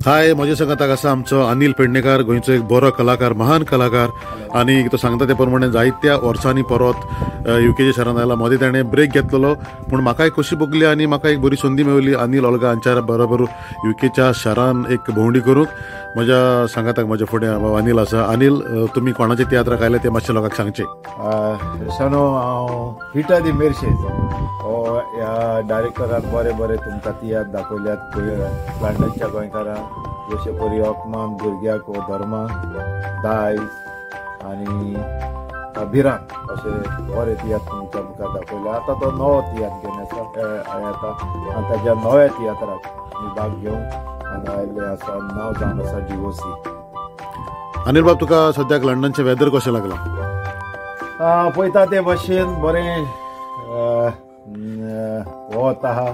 हाय, म्हजे संगत आसा आमचो अनिल पेडणेकर, गोंयचो एक बरो कलाकार, महान कलाकार. आनी तो सांगता ते प्रमाणे जायत्या वर्सांनी परत युकेच्या शारांत आयला. मदीं ताणें ब्रेक घेतलेलो, पूण म्हाका एक खोशी भोगली आनी म्हाका एक बरी संदी मेळ्ळी अनिल ओल्गा हांच्या बरोबर युकेच्या शारान एक भोंवडी करूंक. म्हज्या सांगाताक म्हज्या फुडें अनिल आसा. अनिल, तुमी कोणाचे तियात्राक आयले ते मातशें लोकांक सांगचे. शानो, हांव हिटा दी मेर्शेज हो ह्या डायरेक्टरान बरे बरे तुमकां तियात्र दाखयल्यात लंडनच्या गोंयकारांक, जशे परी ओकमान भुरग्याक वो धर्मा दायज आनी भिरांत अशे बरे तियात्र तुमच्या मुखार दाखयले. आतां तो नवो तियात्र घेवन येता आनी ताच्या नव्या तियात्राक मी भाग घेवंक हांगा आयिल्ले आसा. नांव जावन आसा डिवोसी. अनिल बाब, तुका सद्याक लंडनचें वेदर कशें लागलां? पळयता ते भाशेन बरें वत आहा,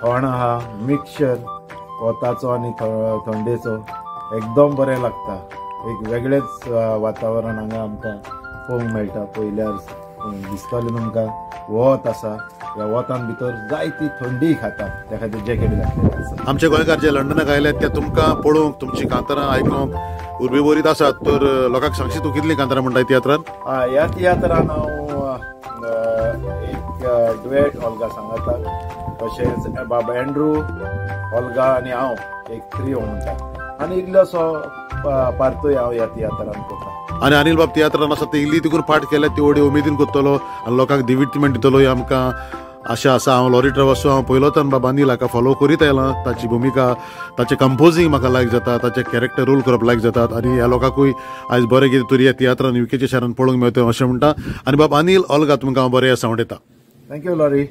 थंड आहा, मिक्सचर वताचो आनी थंडेचो एकदम बरें लागता. एक वेगळेच वातावरण हांगा आमकां पळोवंक मेळटा. पळयल्यार दिसतलें तुमकां वत आसा, ह्या वतान भितर जायती थंडी खाता, त्या खातीर जॅकेट घातलेलें आसा. आमचे गोंयकार जे लंडनाक आयल्यात ते तुमकां पळोवंक, तुमची कांतारां आयकूंक उर्बे बरीत आसात. तर लोकांक सांगशी तूं कितलीं कांतारां म्हणटाय तियात्रांत? ह्या तियात्रान हांव एक डुएट ओल्गा सांगता, तशेंच बाबा एंड्रू ओल्गा आनी हांव एक त्रियो म्हणटा आनी इल्लोसो पार्टूय हांव ह्या तियात्रान करता. आनी अनिल बाब, तियात्रान आसा ते इल्ली तिकून पाठ केल्यात ती व्हडी उमेदीन करतलो आनी लोकांक दिविटमेंट दितलो ही आमकां आशा आसा. हांव लॉरी ट्रॅवल्सो हांव पयलोतान बाबा अनिल हाका फॉलो करीत आयलां. ताची भुमिका, ताचें कंपोजींग म्हाका लायक जाता, ताचे कॅरेक्टर रोल करप लायक जातात आनी ह्या लोकांकूय आयज बरें कितें तरी ह्या तियात्रान युकेच्या शारान पळोवंक मेळटा अशें म्हणटा. आनी बाब अनिल ओल्गा, तुमकां हांव बरें सांवडेता. Thank you lorry.